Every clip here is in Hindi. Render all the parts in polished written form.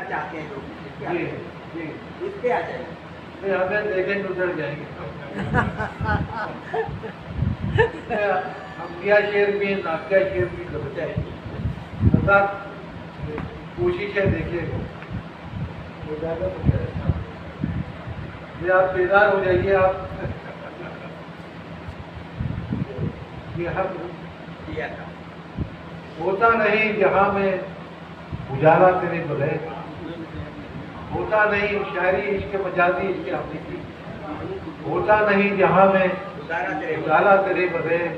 चाहते हैं लोग, जी जी, इस पे आ जाए। नहीं हमें देखेंगे उधर जाएंगे। हम क्या शेर भी नाट्या शेर भी करते हैं, अर्थात कोशिशें देखिएगा वो ज़्यादा तो क्या है। ये आप बेदार हो जाइए आप। ये हक किया था। होता नहीं जहाँ में उजाला तेरे बगैर, होता नहीं शायरी इश्क मजाजी इसके आपने की, होता नहीं जहाँ में उजाला तेरे बगैर,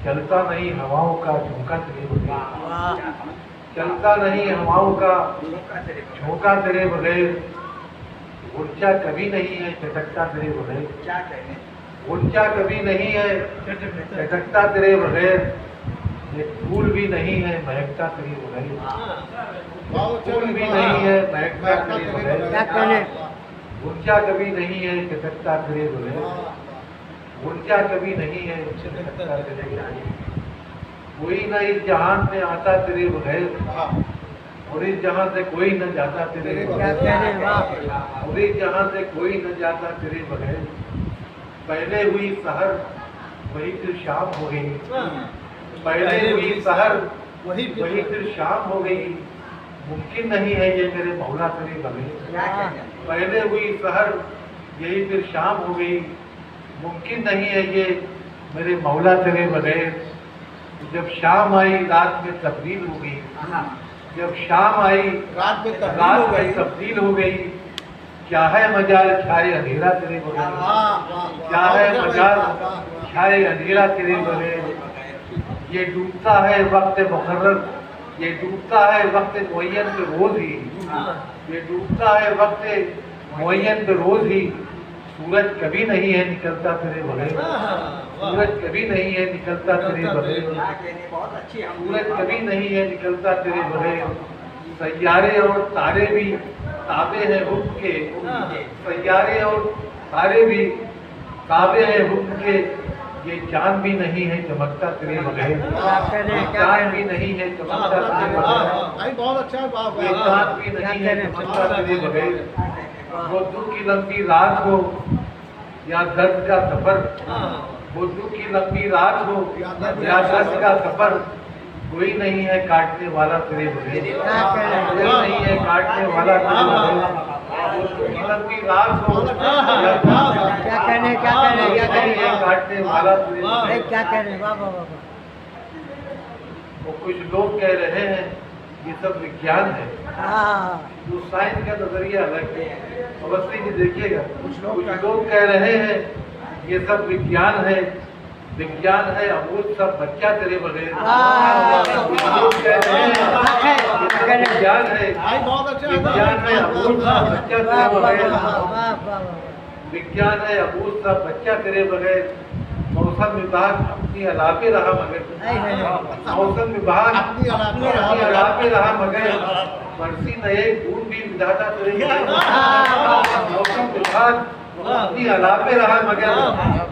चलता नहीं हवाओं का झोंका तेरे बगैर, चलता नहीं हवाओं का झोंका तेरे बगैर, ऊर्जा कभी नहीं है चटकता तेरे बगैर, क्या कहने, ऊर्जा कभी नहीं है चटकता तेरे बगैर, ये फूल भी नहीं है महकता तेरे बगैर, फूल भी नहीं है महकता तेरे बगैर, ऊर्जा कभी नहीं है चटकता तेरे बगैर, ऊर्जा कभी नहीं है चटकता तेरे बगैर, कोई ना इस जहान में आता तेरे बगैर, और इस जहां से कोई न जाता तेरे बगैर, और इस जहां से कोई न जाता तेरे बगैर, पहले हुई सहर वही फिर शाम हो गई, पहले हुई सहर वही फिर शाम हो गई, मुमकिन नहीं है ये मेरे मौला तेरे बगैर, पहले हुई सहर यही फिर शाम हो गई, मुमकिन नहीं है ये मेरे मौला तेरे बगैर, जब शाम आई रात में तब्दील हो गई, जब शाम आई रात में तब्दील हो गई, क्या है मजाल छाए अंधेरा तेरे बगैर, क्या है मजाल छाए अंधेरा तेरे बगैर, ये डूबता है वक्त मुकर्रर, ये डूबता है वक्त मुअय्यन पे रोज ही, ये डूबता है वक्त मुअय्यन पे रोज ही, सूरज कभी नहीं है निकलता तेरे बगैर, सूरज कभी नहीं है निकलता तेरे बगैर, बहुत अच्छी हम सूरज कभी नहीं है निकलता तेरे बगैर, सैयारे और तारे भी ताबे हैं हुक्म के, सैयारे और तारे भी ताबे हैं हुक्म के, ये चांद भी नहीं है चमकता तेरे बगैर, चांद भी नहीं है चमकता तेरे बगैर, बहुत अच्छा बात ये चांद भी नहीं है चमकता तेरे बगैर, वो दुख की लंबी रात हो या दर्द का सफर, वो दुख की लंबी रात हो या दर्द का सफर, कोई नहीं है काटने वाला तेरे बगैर, कोई नहीं है काटने वाला तेरे बगैर, वो दुख की लंबी रात हो या क्या कहने नहीं है काटने वाला तेरे बगैर। क्या कहने, वाह वाह वाह। वो कुछ लोग कह रहे हैं ये सब विज्ञान है, तो साइंस का नजरिया अलग है। अवस्थी जी देखिएगा, कुछ लोग कह रहे हैं ये सब विज्ञान है, विज्ञान है अमूल सब बच्चा तेरे बगैर, कुछ लोग कह रहे हैं ये सब विज्ञान है, विज्ञान है अमूल सब बच्चा तेरे बगैर, विज्ञान है अमूल सब बच्चा तेरे बगैर, मौसम विभाग अपनी अलापे रहा मगर, मौसम विभाग अपनी अलापे रहा मगर, बरसी नए बूंद भी विधाता तेरे बगैर, मौसम विभाग अपनी अलापे रहा मगर,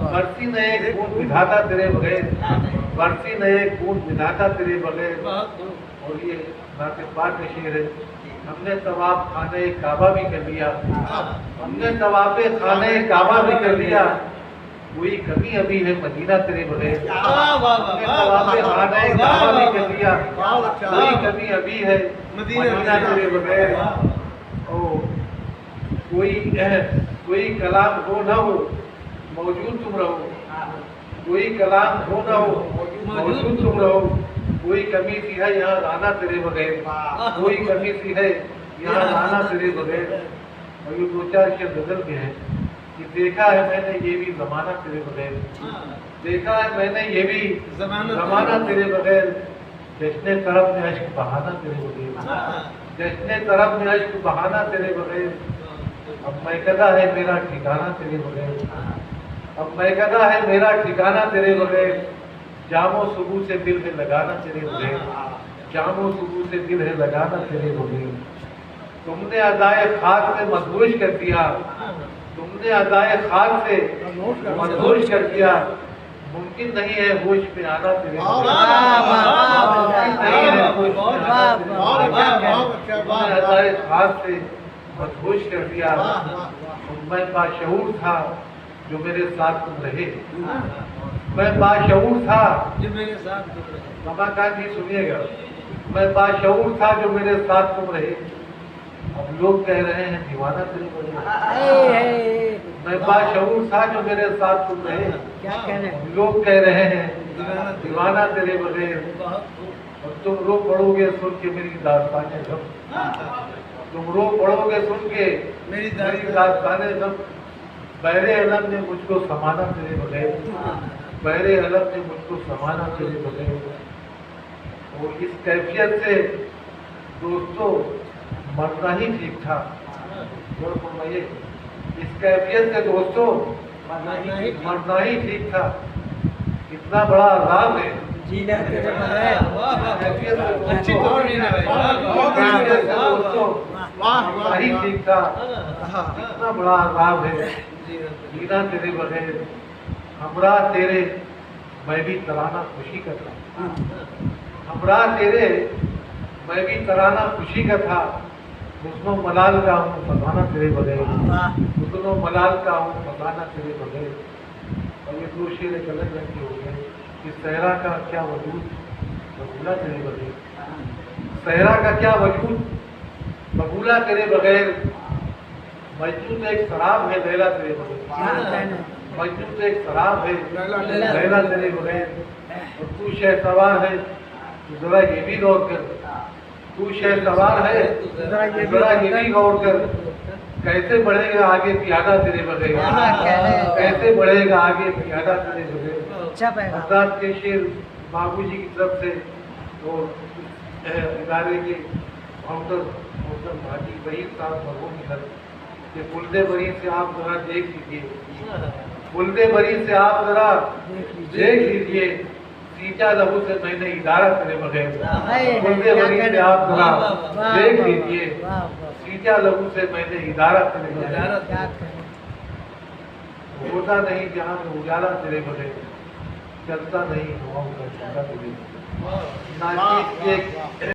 बरसी नए बूंद विधाता तेरे बगैर, बरसी नए बूंद विधाता तेरे बगैर। और ये नाते पाक शेर है, हमने तवाफ खाने काबा भी कर लिया, हमने तवाफे खाने काबा भी कर लिया, कोई कमी अभी है मदीना तेरे बगैर, हमने तवाफे खाने काबा भी कर लिया, कोई कमी अभी है मदीना तेरे बगैर। ओ कोई कलाम हो न हो मौजूद तुम रहो, कोई कलाम हो न हो मौजूद तुम रहो, कोई कमी सी है यहाँ राना तेरे बगैर, कोई कमी सी है यहाँ राना तेरे बगैर। और ये दो चार शेर गजल के हैं कि देखा है मैंने ये भी जमाना तेरे बगैर, देखा है मैंने ये भी जमाना तेरे बगैर, जश्ने तरफ में अश्क बहाना तेरे बगैर, जश्ने तरफ में अश्क बहाना तेरे बगैर, अब मैं कदा है मेरा ठिकाना तेरे बगैर, अब मैं कदा है मेरा ठिकाना तेरे बगैर, जामो सुबह से दिल है लगाना तेरे बगैर, जामो सुबह से दिल है लगाना तेरे बगैर। तुमने अदाए खाक से मदहोश कर दिया, तुमने अदाए खाक से मदहोश कर दिया, मुमकिन नहीं है होश में आना तेरे वाह, बगैर। वाह, वाह, वाह, मुमकिन नहीं है होश में आना वाह, तेरे वाह, बगैर। बहुत अच्छा, वाह, तुमने हमारे हाथ से मदहोश कर दिया। वाह, वाह, मैं बाशऊर था जो मेरे साथ तुम रहे। मैं बाशऊर था, जो मेरे साथ तुम रहे। रमाकांत जी सुनिएगा, मैं बाशऊर था जो मेरे साथ तुम रहे। अब लोग कह रहे हैं दीवाना तेरे बगैर। मैं बाशऊर था जो मेरे साथ तुम रहे। क्या कहने अब लोग कह रहे हैं दीवाना तेरे बगैर। और तुम रो पड़ोगे सुन के मेरी दास्तानें गम। तुम रो पड़ोगे सुन के मेरी मेरी दास्तानें गम। बहरे अलम ने मुझको समाना तेरे बगैर। बहरे अलम ने मुझको समाना तेरे बगैर। और इस कैफियत से दोस्तों मरना ही ठीक था। गौर फरमाइए, इस कैफियत से दोस्तों मरना ही ठीक था। इतना बड़ा आराम है जीना तेरे बगैर। कैफियत से अच्छी दोस्तों, तोड़ मीना भाई, बहुत कैफियत अच्छी से तोड़। दोस्तों वाह, मरना वाह, ही वाह। ठीक था। हाँ, इतना बड़ा आराम है जीना तेरे बगैर। हमरा तेरे मैं भी तराना खुशी का था। हमरा तेरे मैं भी तराना खुशी का था। हुस्नो मलाल का हूँ फसाना तेरे बगैर। वाह। हुस्नो मलाल का हूँ फसाना तेरे बगैर। और ये दो शेर एक अलग रंग के हो गए कि सहरा का क्या वजूद बबूला तेरे बगैर। सहरा का क्या वजूद बबूला तेरे बगैर। मजनू तो एक शराब है लैला तेरे क्या बगैर। कहने मजनू तो एक शराब है लैला। लैला तेरे बगैर। और तू शहसवार है तो जरा ये भी गौर कर। तू शहसवार है जरा ये भी गौर कर। कैसे बढ़ेगा आगे प्यादा तेरे बगैर। क्या कहने कैसे बढ़ेगा आगे प्यादा तेरे बगैर। अच्छा पैगाम। हजरात के शेर बाबू जी की तरफ से और इदारे के फाउंडर मोहतरम हाजी वहीद साहब मरहूम घर के बुलदे बरी से आप जरा देख लीजिए। बुलदे बरी से आप जरा देख लीजिए। सीटा लहू से मैंने इदारा तेरे बगैर। बुलदे बरी से आप जरा देख लीजिए। वाह वाह सीटा लहू से मैंने इदारा तेरे बगैर। क्या कहने होता नहीं जहाँ में उजाला तेरे बगैर। चलता नहीं हवाओं का झोंका तेरे बगैर। नाचीज के